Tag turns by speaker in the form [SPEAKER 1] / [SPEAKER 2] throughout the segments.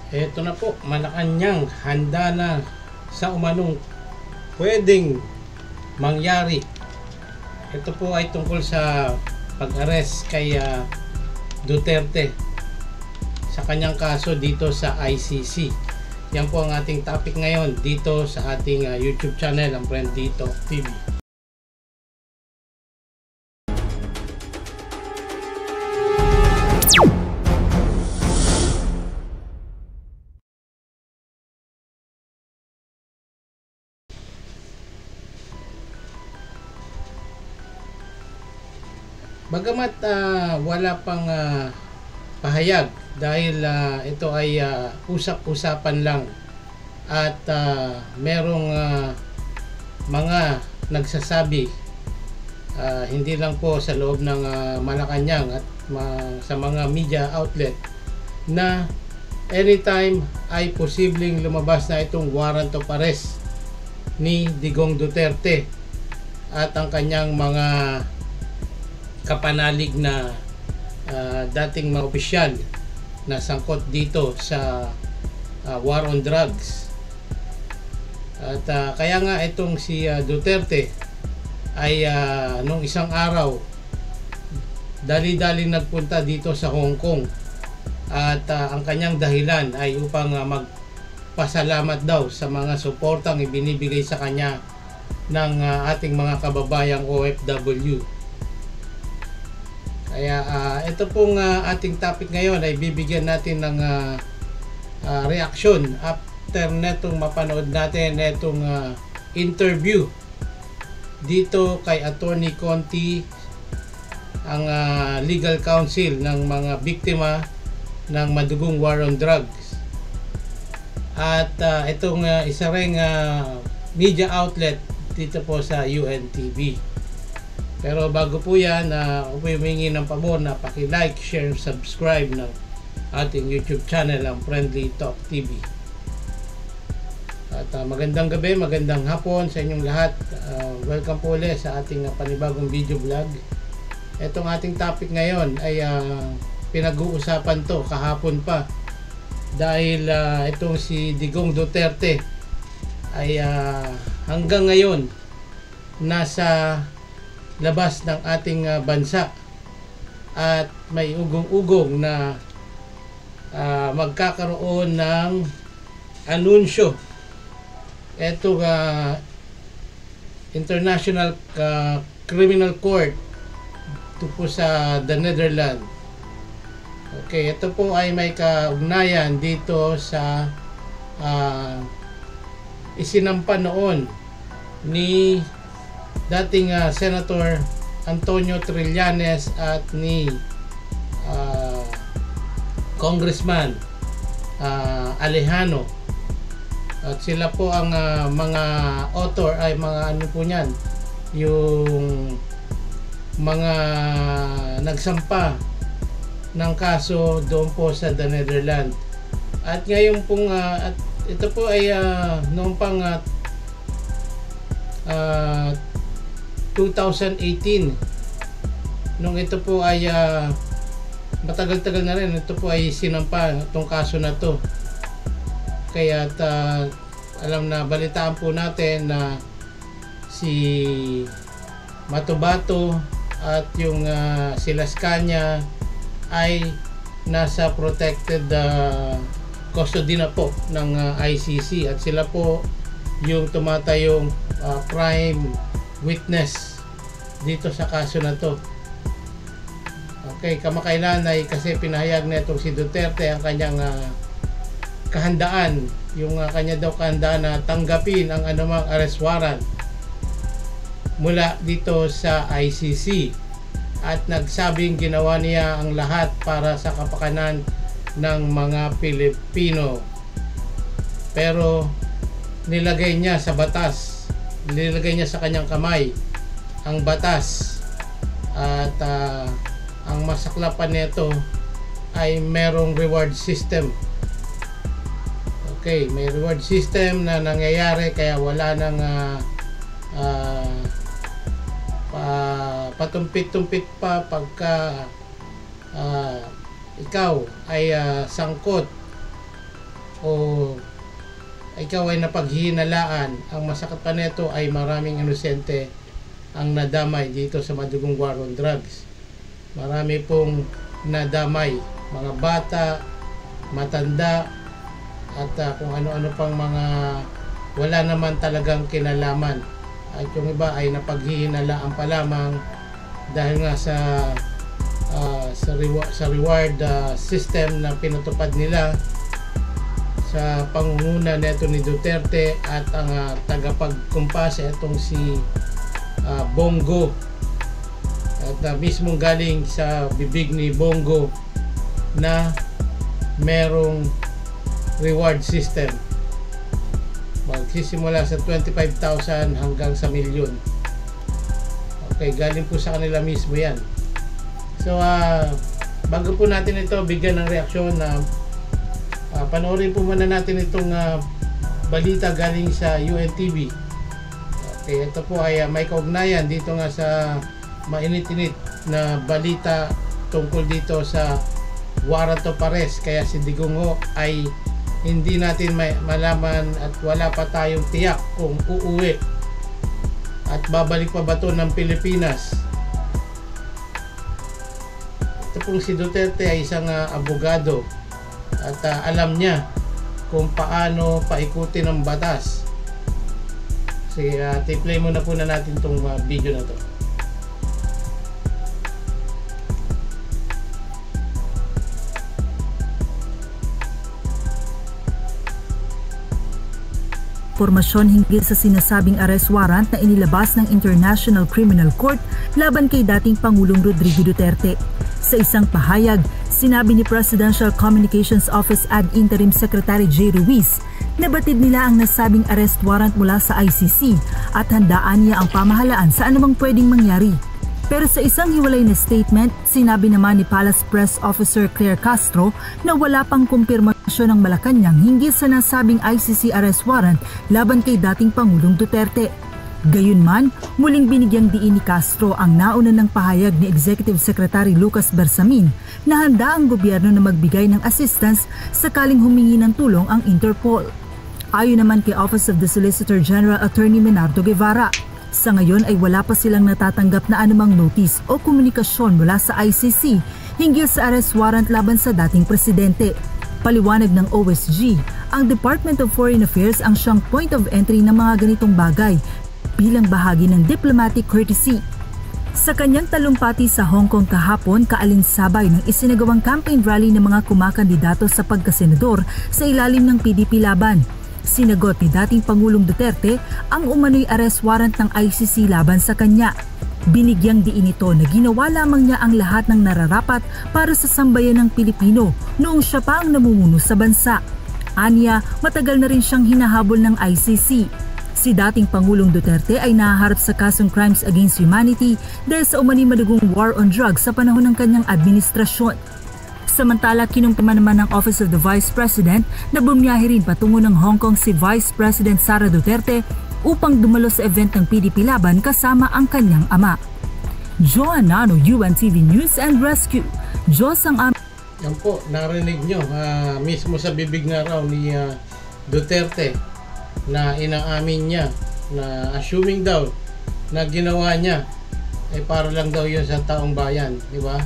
[SPEAKER 1] Eto na po, Malacanang handa na sa umanong pwedeng mangyari. Ito po ay tungkol sa pag-arrest kay Duterte sa kanyang kaso dito sa ICC. Yan po ang ating topic ngayon dito sa ating YouTube channel, ang Prendito TV. Bagamat wala pang pahayag dahil ito ay usap-usapan lang at merong mga nagsasabi hindi lang po sa loob ng Malacanang at sa mga media outlet na anytime ay posibleng lumabas na itong warrant of arrest ni Digong Duterte at ang kanyang mga kapanalig na dating mga opisyal na sangkot dito sa war on drugs. At kaya nga itong si Duterte ay nung isang araw dali-dali nagpunta dito sa Hong Kong at ang kanyang dahilan ay upang magpasalamat daw sa mga suportang ibinibigay sa kanya ng ating mga kababayang OFW. Kaya ito pong ating topic ngayon ay bibigyan natin ng reaksyon after netong mapanood natin netong interview dito kay Attorney Conti, ang legal counsel ng mga biktima ng madugong war on drugs. At itong isa ring media outlet dito po sa UNTV. Pero bago po yan, ako po humingi ng pabor na paki-like, share, subscribe ng ating YouTube channel, ang Friendly Talk TV. At magandang gabi, magandang hapon sa inyong lahat. Welcome po ulit sa ating panibagong video vlog. Itong ating topic ngayon ay pinag-uusapan to kahapon pa. Dahil itong si Digong Duterte ay hanggang ngayon nasa labas ng ating bansa at may ugong-ugong na magkakaroon ng anunsyo. Ito International Criminal Court ito po sa the Netherlands. Okay, ito po ay may kaugnayan dito sa isinampa noon ni dating Senator Antonio Trillanes at ni Congressman Alejano. At sila po ang mga author ay mga ano po niyan, yung mga nagsampa ng kaso doon po sa the Netherlands. At ngayon pong at ito po ay noong pang 2018 nung ito po ay matagal-tagal na rin, ito po ay sinampa itong kaso na to. Kaya alam na, balitaan po natin na si Matubato at yung si Lascanya ay nasa protected custody na po ng ICC at sila po yung tumatayong prime witness dito sa kaso na to. Okay, kamakailan ay kasi pinahayag na itong si Duterte ang kanyang kahandaan, yung kanya daw kahandaan na tanggapin ang anumang arrest warrant mula dito sa ICC at nagsabing ginawa niya ang lahat para sa kapakanan ng mga Pilipino. Pero nilagay niya sa batas, nilagay niya sa kanyang kamay ang batas at ang masaklapan nito ay merong reward system. Okay, may reward system na nangyayari kaya wala nang patumpit-tumpit pa pagka ikaw ay sangkot o ikaw ay napaghihinalaan, ang masakit pa nito ay maraming inosente ang nadamay dito sa madugong war on drugs. Marami pong nadamay, mga bata, matanda, at kung ano-ano pang mga wala naman talagang kinalaman. At yung iba ay napaghihinalaan pa lamang dahil nga sa reward system na pinatupad nila sa pangunguna neto ni Duterte at ang tagapagkumpasa itong si Bongo, at mismong galing sa bibig ni Bongo na merong reward system magsisimula sa 25,000 hanggang sa milyon. Okay, galing po sa kanila mismo yan. So bago po natin ito bigyan ng reaksyon, panoorin po muna natin itong balita galing sa UNTV. Okay, ito po ay may kaugnayan dito nga sa mainit-init na balita tungkol dito sa warrant of arrest. Kaya si Digong ay hindi natin malaman at wala pa tayong tiyak kung uuwi at babalik pa ba ito ng Pilipinas. Ito pong si Duterte ay isang abogado at alam niya kung paano paikutin ang batas. Sige, play muna po na natin itong video na to.
[SPEAKER 2] Impormasyon hinggil sa sinasabing arrest warrant na inilabas ng International Criminal Court laban kay dating Pangulong Rodrigo Duterte. Sa isang pahayag, sinabi ni Presidential Communications Office Ad Interim Secretary J. Ruiz na batid nila ang nasabing arrest warrant mula sa ICC at handaan niya ang pamahalaan sa anumang pwedeng mangyari. Pero sa isang hiwalay na statement, sinabi naman ni Palace Press Officer Claire Castro na wala pang kumpirmasyon ng Malacanang hinggil sa nasabing ICC arrest warrant laban kay dating Pangulong Duterte. Gayunman, muling binigyang diin ni Castro ang nauna ng pahayag ni Executive Secretary Lucas Bersamin na handa ang gobyerno na magbigay ng assistance sakaling humingi ng tulong ang Interpol. Ayon naman kay Office of the Solicitor General Attorney Menardo Guevara, sa ngayon ay wala pa silang natatanggap na anumang notice o komunikasyon mula sa ICC hinggil sa arrest warrant laban sa dating presidente. Paliwanag ng OSG, ang Department of Foreign Affairs ang siyang point of entry ng mga ganitong bagay bilang bahagi ng diplomatic courtesy. Sa kanyang talumpati sa Hong Kong kahapon, kaalinsabay ng isinagawang campaign rally ng mga kumakandidato sa pagkasenador sa ilalim ng PDP laban. Sinagot ni dating Pangulong Duterte ang umano'y arrest warrant ng ICC laban sa kanya. Binigyang diin ito na ginawa lamang niya ang lahat ng nararapat para sa sambayan ng Pilipino noong siya pa ang namumuno sa bansa. Anya, matagal na rin siyang hinahabol ng ICC. Si dating Pangulong Duterte ay nahaharap sa kasong crimes against humanity dahil sa umano'y madugong war on drugs sa panahon ng kanyang administrasyon. Samantala, kinumpirma naman ng Office of the Vice President na bumiyahe rin patungo ng Hong Kong si Vice President Sara Duterte upang dumalo sa event ng PDP laban kasama ang kanyang ama. Joanna Nano, UNTV News and Rescue. Diyos ang amin.
[SPEAKER 1] Yan po, narinig nyo mismo sa bibig na raw ni Duterte na inaamin niya na assuming daw na ginawa niya ay para lang daw yun sa taong bayan, di ba?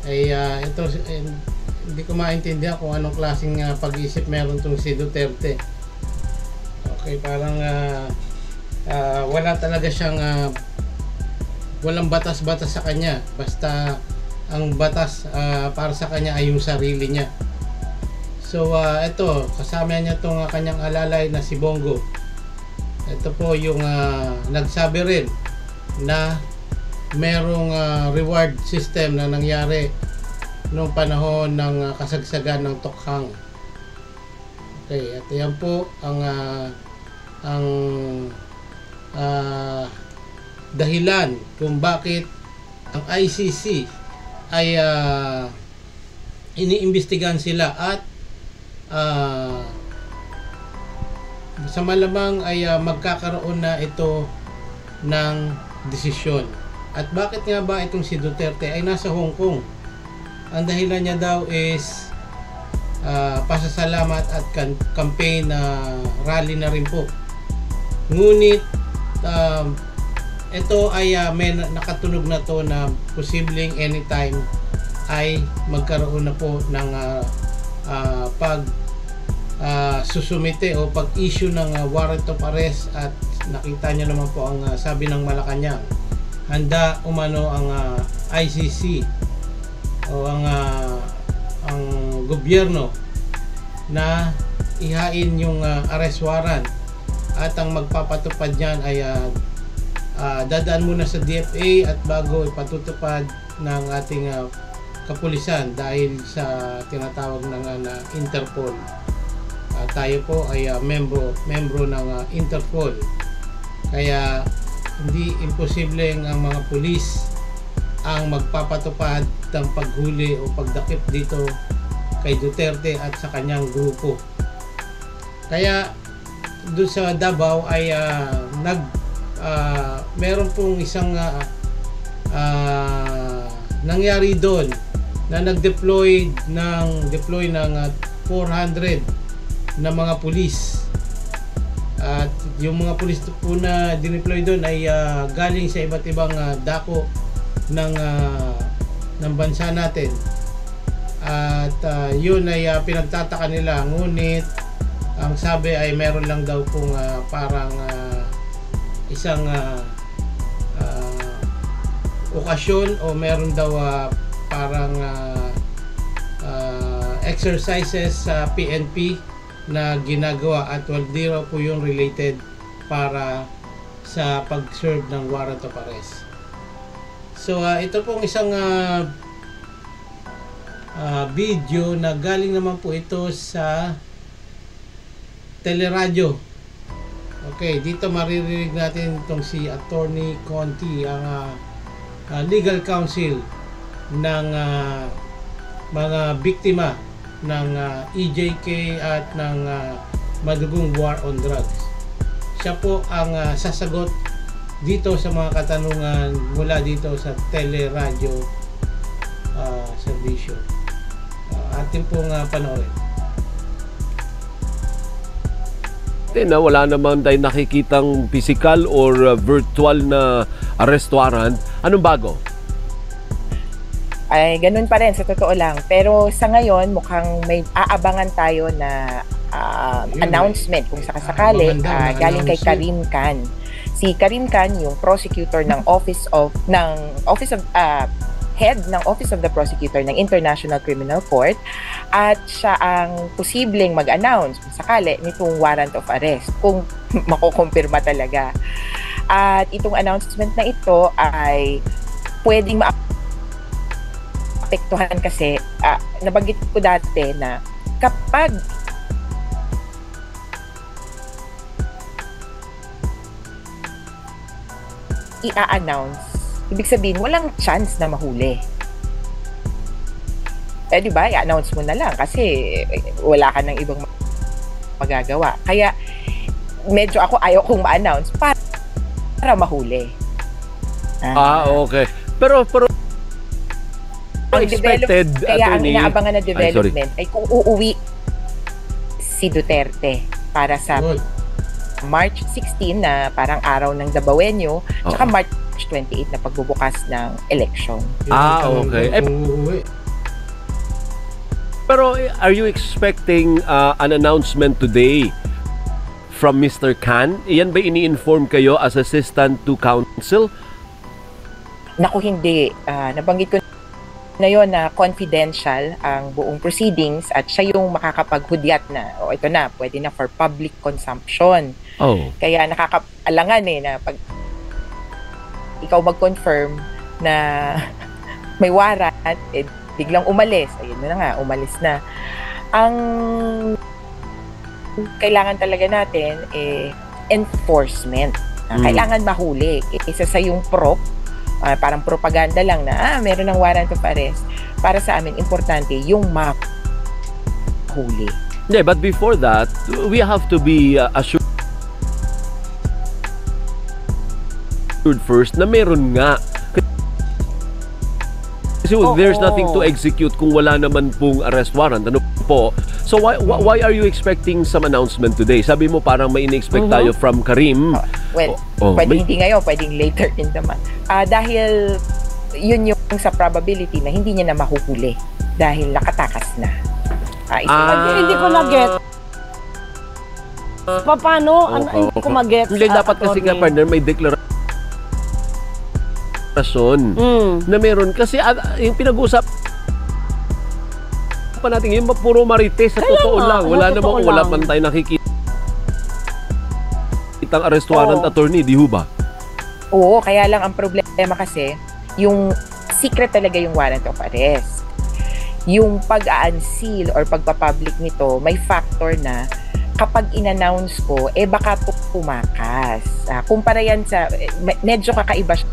[SPEAKER 1] Ay ito hindi ko maintindihan kung anong klaseng pag-iisip meron tong si Duterte. Okay, parang wala talaga siyang walang batas-batas sa kanya, basta ang batas para sa kanya ay yung sarili niya. So ito, kasama niya tong kanyang alalay na si Bongo. Ito po yung nagsabi rin na merong reward system na nangyari noong panahon ng kasagsagan ng Tokhang. Okay, at yan po ang dahilan kung bakit ang ICC ay iniimbestigahan sila at sa malamang ay magkakaroon na ito ng desisyon. At bakit nga ba itong si Duterte ay nasa Hong Kong? Ang dahilan niya daw is pasasalamat at campaign rally na rin po. Ngunit ito ay may nakatunog na to na posibleng anytime ay magkaroon na po ng susumite o pag-issue ng warrant of arrest. At nakita nyo naman po ang sabi ng Malacanang, handa umano ang ICC o ang gobyerno na ihain yung arrest warrant, at ang magpapatupad niyan ay dadaan muna sa DFA at bago ipatutupad ng ating kapulisan dahil sa tinatawag na Interpol. Tayo po ay membro ng Interpol, kaya hindi imposible ang mga pulis ang magpapatupad ng paghuli o pagdakip dito kay Duterte at sa kanyang grupo. Kaya doon sa Davao ay meron pong isang nangyari doon na nag-deploy ng 400 na mga pulis. At yung mga pulis po na dineploy doon ay galing sa iba't ibang dako ng bansa natin. At yun ay pinagtataka nila, ngunit ang sabi ay meron lang daw pong parang isang okasyon o meron daw parang exercises sa PNP na ginagawa, at di raw po yung related para sa pag-serve ng warrant of arrest. So ito pong isang video na galing naman po ito sa teleradyo. Okay, dito maririnig natin itong si Attorney Conti, ang legal counsel ng mga biktima ng EJK at ng madugong war on drugs. Siya po ang sasagot dito sa mga katanungan mula dito sa teleradyo servisyo. Atin pong panoorin.
[SPEAKER 3] Na wala naman tayo nakikitang physical or virtual na arrest warrant. Anong bago?
[SPEAKER 4] Ay, ganun pa rin sa totoo lang. Pero sa ngayon, mukhang may aabangan tayo na announcement kung sakasakali galing kay Karim Khan. Si Karim Khan, yung prosecutor ng head ng Office of the Prosecutor ng International Criminal Court, at siya ang posibleng mag-announce kung sakali nitong warrant of arrest kung makukumpirma talaga. At itong announcement na ito ay pwedeng maapektuhan kasi nabanggit ko dati na kapag i-announce, ibig sabihin, walang chance na mahuli. Di ba? I-announce mo na lang kasi wala ka ng ibang magagawa. Kaya, medyo ayaw kong ma-announce para mahuli.
[SPEAKER 3] Okay. Pero expected,
[SPEAKER 4] kaya ang inaabangan na development ay kung uuwi si Duterte para sa March 16 na parang araw ng Dabawenyo, tsaka March 28 na pagbubukas ng election.
[SPEAKER 3] Okay. Pero are you expecting an announcement today from Mr. Khan? Iyan ba ini-inform kayo as assistant to counsel?
[SPEAKER 4] Naku, hindi. Nabanggit ko na yun na confidential ang buong proceedings at siya yung makakapaghudyat na, ito na, pwede na for public consumption. Kaya nakakaalangan na pag ikaw mag-confirm na may warrant, biglang umalis. Ayun na nga, umalis na. Ang kailangan talaga natin enforcement. Kailangan mahuli. Isa sa yung parang propaganda lang na meron ng warrant of arrest. Para sa amin, importante yung mahuli.
[SPEAKER 3] Yeah, but before that, we have to be assured first na meron nga. So there's nothing to execute kung wala naman pong arrest warrant. Ano po? So why are you expecting some announcement today? Sabi mo parang may in-expect tayo from Karim.
[SPEAKER 4] Pwedeng hindi ngayon, pwedeng later in the month. Dahil yun yung sa probability na hindi niya na mahuhuli dahil nakatakas na.
[SPEAKER 5] Hindi ko na-get. Paano? Hindi ko mag-get.
[SPEAKER 3] Hindi dapat kasi nga, partner, may deklarasyon na meron. Kasi yung pinag-usap pa natin, yung puro marites sa totoo lang. Wala man tayo nakikita itang arrest warrant, attorney, di ho ba?
[SPEAKER 4] Oo, kaya lang ang problema kasi, yung secret talaga yung warrant of arrest. Yung pag-a-unseal or pagpapublic nito, may factor na kapag in-announce ko, baka pumakas. Kumpara yan sa, medyo kakaiba siya.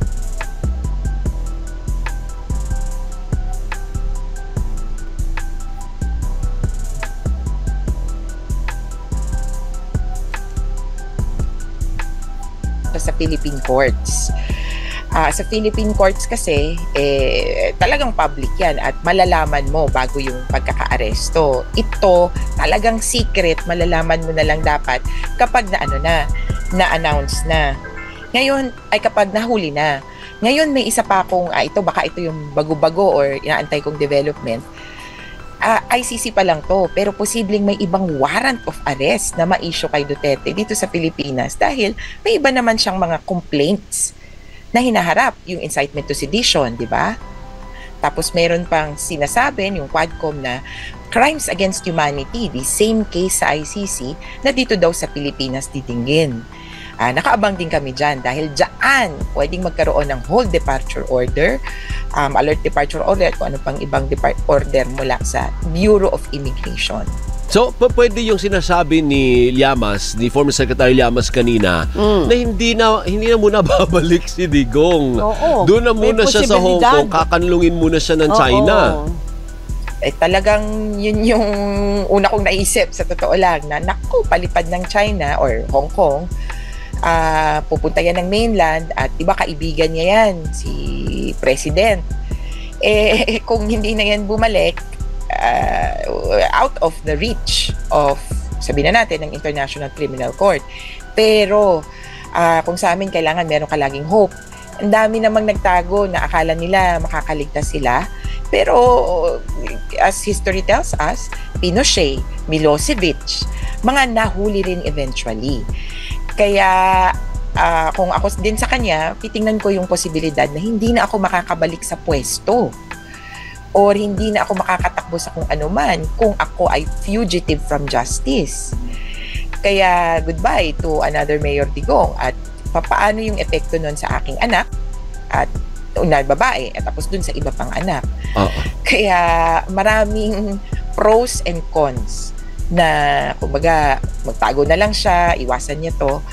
[SPEAKER 4] Sa Philippine courts. Sa Philippine courts kasi, talagang public yan at malalaman mo bago yung pagkaka-aresto. Ito, talagang secret, malalaman mo na lang dapat kapag na-announce na. Ngayon, ay kapag nahuli na. Ngayon, may isa pa akong, baka ito yung bago-bago or inaantay kong development. ICC pa lang to, pero posibleng may ibang warrant of arrest na ma-issue kay Duterte dito sa Pilipinas dahil may iba naman siyang mga complaints na hinaharap, yung incitement to sedition, di ba? Tapos meron pang sinasabi yung Quadcom na crimes against humanity, the same case sa ICC na dito daw sa Pilipinas titinggin. Nakaabang din kami dyan dahil dyan pwedeng magkaroon ng hold departure order, alert departure order at kung ano pang ibang order mula sa Bureau of Immigration.
[SPEAKER 3] So, pwede yung sinasabi ni Llamas, ni former Secretary Llamas kanina, na hindi na muna babalik si Digong. Doon na muna siya sa Hong Kong, kakanlungin muna siya ng China.
[SPEAKER 4] Talagang yun yung una kong naisip sa totoo lang na naku, palipad ng China or Hong Kong, pupunta yan ng mainland at iba kaibigan niya yan, si President. Kung hindi na yan bumalik, out of the reach of, sabihin na natin, ng International Criminal Court. Pero kung sa amin kailangan meron ka laging hope. Ang dami namang nagtago na akala nila makakaligtas sila. Pero as history tells us, Pinochet, Milosevic, mga nahuli rin eventually. Kaya kung ako din sa kanya, titingnan ko yung posibilidad na hindi na ako makakabalik sa pwesto or hindi na ako makakatakbo sa kung ano man kung ako ay fugitive from justice. Kaya goodbye to another Mayor Digong at papaano yung epekto nun sa aking anak at una babae at tapos dun sa iba pang anak. Kaya maraming pros and cons na kumbaga magtago na lang siya, iwasan niya to.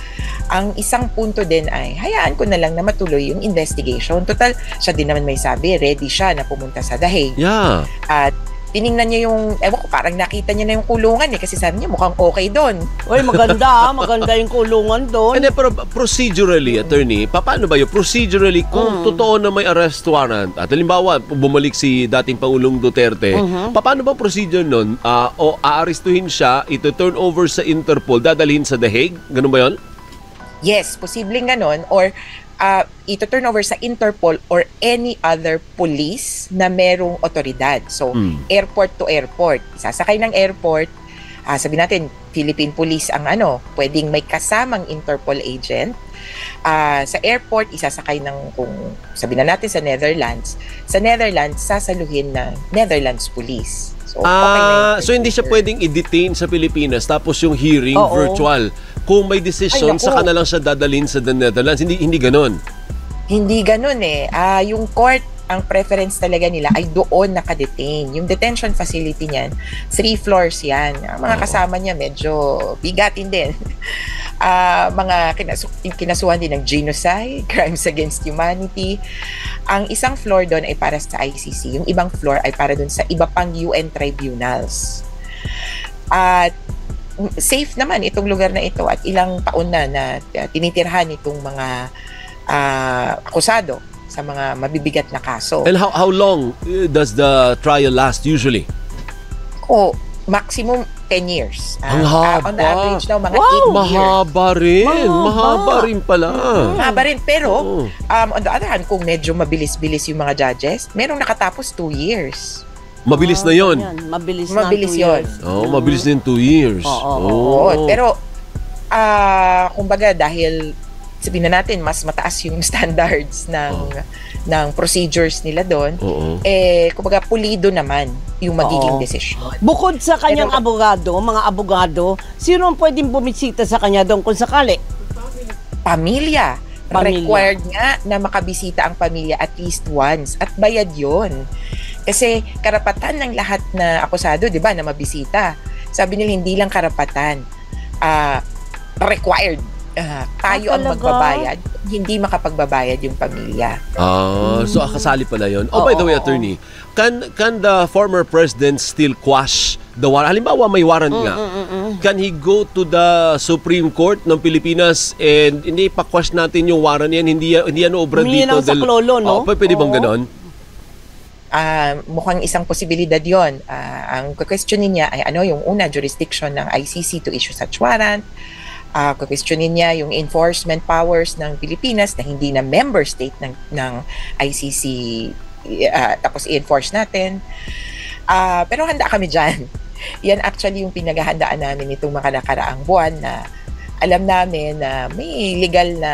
[SPEAKER 4] Ang isang punto din ay hayaan ko na lang na matuloy yung investigation. Total, siya din naman may sabi, ready siya na pumunta sa The Hague.
[SPEAKER 3] Yeah.
[SPEAKER 4] At tiningnan niya yung, ewan ko, parang nakita niya na yung kulungan kasi sabi niya mukhang okay doon.
[SPEAKER 5] Uy, maganda maganda yung kulungan doon.
[SPEAKER 3] Pero procedurally, attorney, paano ba yun? Procedurally, kung totoo na may arrest warrant, at halimbawa, bumalik si dating Pangulong Duterte, paano ba procedure nun? O aarestuhin siya, ito turn over sa Interpol, dadalhin sa The Hague? Ganun ba yun?
[SPEAKER 4] Yes, posibleng ganon or ito turn over sa Interpol or any other police na merong otoridad. So, airport to airport. Sasakay ng airport, sabihin natin, Philippine Police ang pwedeng may kasamang Interpol agent. Sa airport, isasakay ng, kung sabihin na natin sa Netherlands, sasaluhin ng Netherlands Police. So, okay na
[SPEAKER 3] so hindi siya pwedeng i-detain sa Pilipinas tapos yung hearing virtual. Kung may decision, saka na lang siya dadalhin sa the Netherlands. Hindi ganon.
[SPEAKER 4] Hindi ganon yung court, ang preference talaga nila ay doon nakadetain. Yung detention facility niyan, 3 floors yan. Ang mga kasama niya medyo bigatin din. Mga kinasuhan din ng genocide, crimes against humanity. Ang isang floor doon ay para sa ICC. Yung ibang floor ay para doon sa iba pang UN tribunals. At safe naman itong lugar na ito at ilang taon na tinitirhan itong mga akusado sa mga mabibigat na kaso.
[SPEAKER 3] And how long does the trial last usually?
[SPEAKER 4] Maximum 10 years.
[SPEAKER 3] Ang haba.
[SPEAKER 4] On the average daw, mga 8
[SPEAKER 5] Wow!
[SPEAKER 4] years.
[SPEAKER 3] Mahaba rin. Mahaba rin pala.
[SPEAKER 4] Mahaba rin. Pero,
[SPEAKER 3] Oh.
[SPEAKER 4] on the other hand, kung medyo mabilis-bilis yung mga judges, merong nakatapos 2 years.
[SPEAKER 3] Mabilis na yon.
[SPEAKER 5] Yan, mabilis
[SPEAKER 4] Mabilis
[SPEAKER 5] na 2
[SPEAKER 4] yun.
[SPEAKER 5] years.
[SPEAKER 3] Oh, mabilis na yung 2 years.
[SPEAKER 4] Oo. Pero, kumbaga, dahil sabihin na natin, mas mataas yung standards ng procedures nila doon,
[SPEAKER 3] Oo.
[SPEAKER 4] kumbaga, pulido naman yung magiging desisyon.
[SPEAKER 5] Bukod sa kanyang
[SPEAKER 4] Pero-
[SPEAKER 5] mga abogado, sino ang pwedeng bumisita sa kanya doon kung sakali?
[SPEAKER 4] Pamilya.
[SPEAKER 5] Pamilya.
[SPEAKER 4] Required nga na makabisita ang pamilya at least once. At bayad yon. Kasi karapatan ng lahat na akusado, di ba, na mabisita. Sabi nila, hindi lang karapatan. Required. Tayo ang
[SPEAKER 5] talaga?
[SPEAKER 4] magbabayad. Hindi makapagbabayad yung pamilya.
[SPEAKER 3] So kasali pala yon. Oh, by the way, attorney, can the former president still quash the warrant? Halimbawa, may warrant nga. Can he go to the Supreme Court ng Pilipinas and hindi pa-quash natin yung warrant yan? Hindi yan obra
[SPEAKER 5] Humingi
[SPEAKER 3] dito.
[SPEAKER 5] ng saklolo, no?
[SPEAKER 3] Pwede bang ganon?
[SPEAKER 4] Mukhang isang posibilidad yon. Ang questionin niya ay yung una, jurisdiction ng ICC to issue such warrant. Questionin niya yung enforcement powers ng Pilipinas na hindi na member state ng ICC, tapos i-enforce natin. Pero handa kami dyan. Yan actually yung pinaghahandaan namin itong mga nakaraang buwan na alam namin na may legal na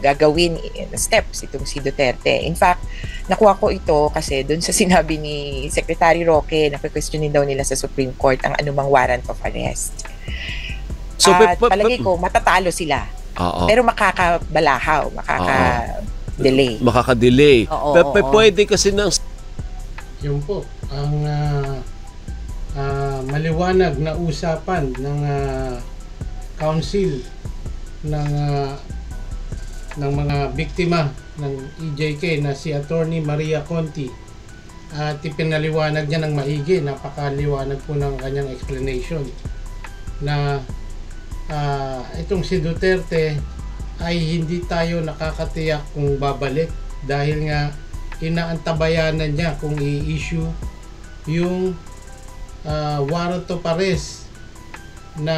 [SPEAKER 4] gagawin steps itong si Duterte. In fact, nakuha ko ito kasi doon sa sinabi ni Secretary Roque na questionin daw nila sa Supreme Court ang anumang warrant of arrest.
[SPEAKER 3] So,
[SPEAKER 4] At palagi ko, matatalo sila. Pero makakabalahaw, makaka-delay.
[SPEAKER 3] Makaka-delay. Pwede kasi ng...
[SPEAKER 1] Yun po, ang maliwanag na usapan ng council ng mga biktima ng EJK na si Attorney Maria Conti, at ipinaliwanag niya ng maigi, napakaliwanag po ng kanyang explanation na itong si Duterte ay hindi tayo nakakatiyak kung babalik dahil nga inaantabayanan niya kung i-issue yung warrant of arrest na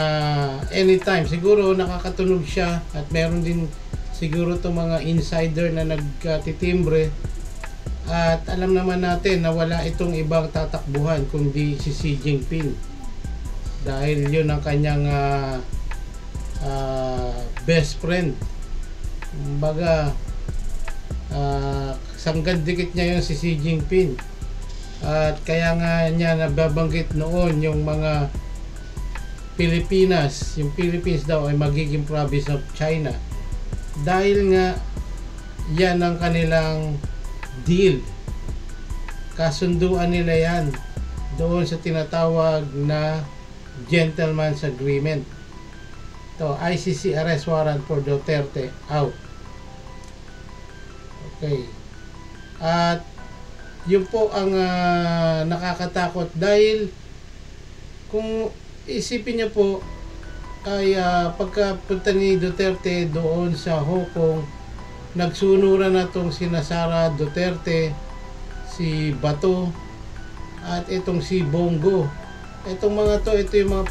[SPEAKER 1] anytime. Siguro nakakatunog siya at meron din siguro itong mga insider na nagtitimbre, at alam naman natin na wala itong ibang tatakbuhan kundi si Xi Jinping dahil yun ang kanyang best friend. Kumbaga, sanggandikit niya yun si Xi Jinping, at kaya nga niya nababanggit noon yung mga Pilipinas, yung Philippines daw ay magiging province of China dahil nga yan ang kanilang deal. Kasunduan nila yan doon sa tinatawag na gentleman's agreement. To ICC arrest warrant for Duterte out. Okay. At yun po ang nakakatakot dahil kung isipin niyo po ay pagkapunta ni Duterte doon sa Hong Kong, nagsunuran na itong sina Sara Duterte, si Bato, at itong si Bongo. Itong mga to, ito yung mga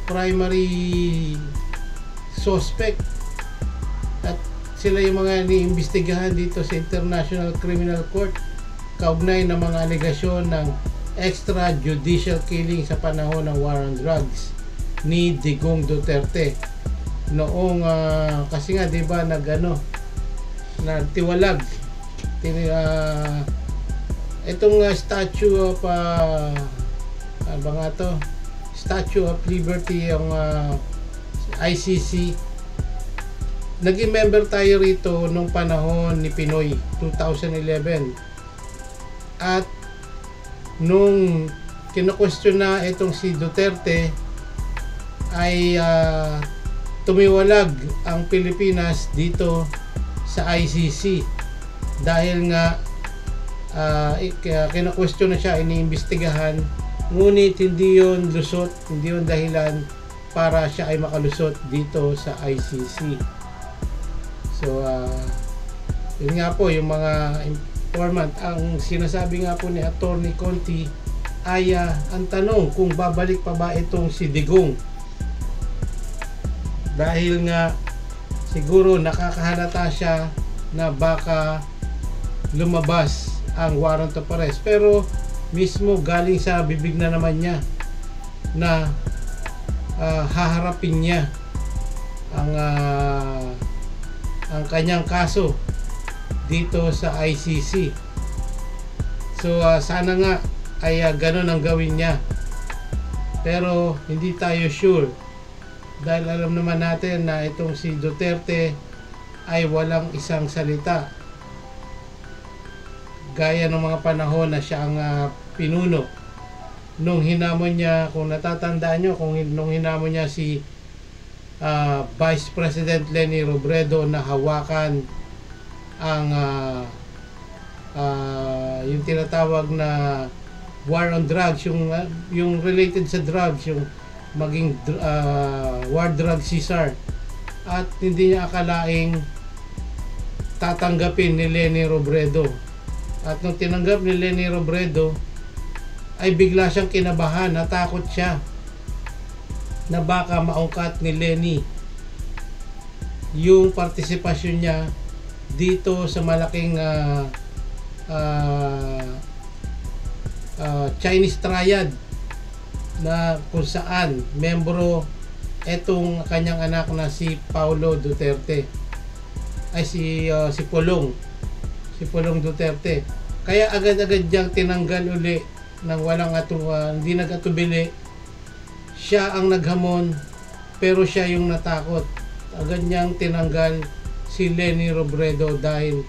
[SPEAKER 1] primary suspect, at sila yung mga iniimbestigahan dito sa International Criminal Court kaugnay ng mga alegasyon ng extrajudicial killing sa panahon ng war on drugs ni Digong Duterte noong kasi nga 'di ba nagtiwalag itong statue of Statue of Liberty, ang ICC. Naging member tayo rito nung panahon ni Pinoy 2011, at nung kino-question na itong si Duterte ay tumiwalag ang Pilipinas dito sa ICC dahil nga kino-question na siya, iniimbestigahan, ngunit hindi yon lusot, hindi yon dahilan para siya ay makalusot dito sa ICC. So Yun nga po, yung mga informant, ang sinasabi nga po ni Attorney Conti ay ang tanong kung babalik pa ba itong si Digong. Dahil nga siguro nakakahalata siya na baka lumabas ang warrant of arrest, pero mismo galing sa bibig na naman niya na haharapin niya ang kanyang kaso dito sa ICC. So sana nga ay ganun ang gawin niya, pero hindi tayo sure dahil alam naman natin na itong si Duterte ay walang isang salita gaya ng mga panahon na siya ang pinuno. Nung hinamon niya, kung natatandaan nyo, nung hinamon niya si Vice President Leni Robredo na hawakan ang yung tinatawag na war on drugs, yung related sa drugs, yung maging war drug Caesar, at hindi niya akalaing tatanggapin ni Leni Robredo. At nung tinanggap ni Leni Robredo ay bigla siyang kinabahan, natakot siya na baka maungkat ni Leni yung partisipasyon niya dito sa malaking Chinese triad na kung saan membro etong kanyang anak na si Paulo Duterte, ay si Pulong Duterte. Kaya agad-agad diyang tinanggal uli nang walang hindi nag-atubili. Siya ang naghamon pero siya yung natakot. Agad niyang tinanggal si Leni Robredo dahil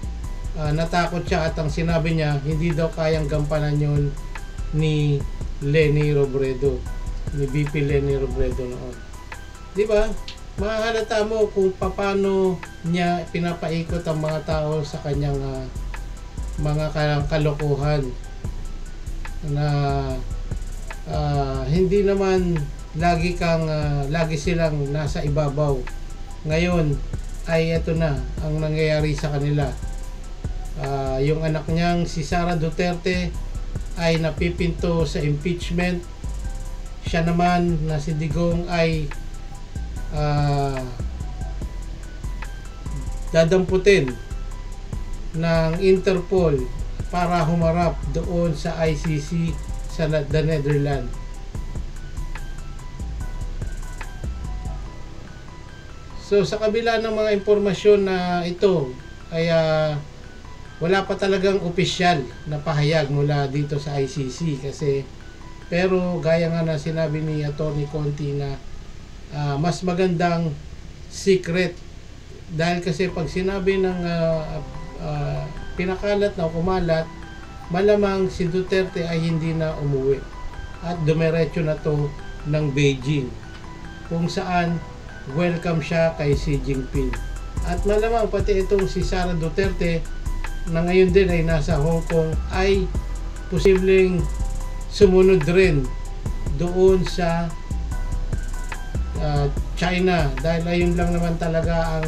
[SPEAKER 1] natakot siya, at ang sinabi niya hindi daw kayang gampanan yun ni Leni Robredo, ni VP Leni Robredo noon. Di ba? Mahalata mo kung paano niya pinapaikot ang mga tao sa kanyang mga kalokohan na hindi naman lagi silang nasa ibabaw. Ngayon ay ito na ang nangyayari sa kanila. Yung anak niyang si Sara Duterte ay napipinto sa impeachment. Siya naman na si Digong ay dadamputin ng Interpol para humarap doon sa ICC sa the Netherlands. So sa kabila ng mga impormasyon na ito ay wala pa talagang opisyal na pahayag mula dito sa ICC pero gaya nga na sinabi ni Attorney Conti na mas magandang secret, dahil kasi pag sinabi ng pinakalat na kumalat, malamang si Duterte ay hindi na umuwi at dumiretso na to ng Beijing, kung saan welcome siya kay Xi Jinping. At malamang pati itong si Sara Duterte na ngayon din ay nasa Hong Kong ay posibleng sumunod rin doon sa China, dahil ayun lang naman talaga ang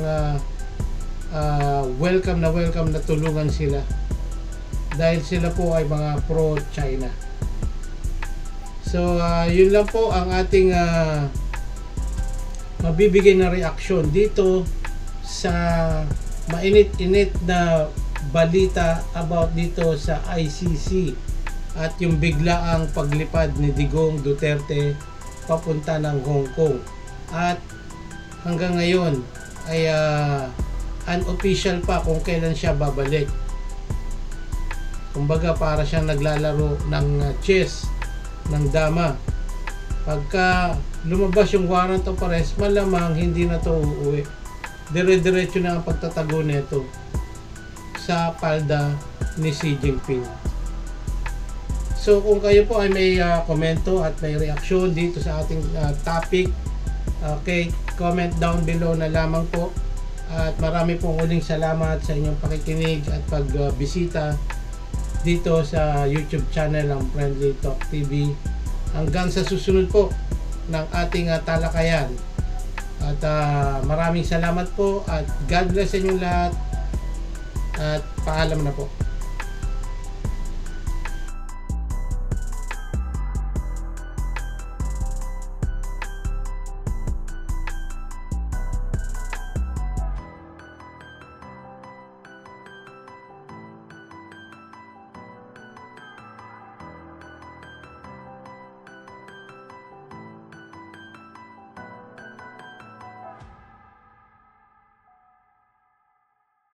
[SPEAKER 1] welcome na tulungan sila, dahil sila po ay mga pro-China. So yun lang po ang ating mabibigay na reaksyon dito sa mainit-init na balita about dito sa ICC at yung biglaang paglipad ni Digong Duterte papunta ng Hong Kong. At hanggang ngayon ay unofficial pa kung kailan siya babalik. Kumbaga para siyang naglalaro ng chess, ng dama. Pagka lumabas yung warrant of arrest, malamang hindi na to uuwi. Dire-diretso na ang pagtatago nito sa palda ni Xi Jinping. So kung kayo po ay may komento at may reaksyon dito sa ating topic, okay, comment down below na lamang po. At marami pong uling salamat sa inyong pakikinig at pagbisita dito sa YouTube channel ng Friendly Talk TV. Hanggang sa susunod po ng ating talakayan. At maraming salamat po at God bless sa inyong lahat. At paalam na po.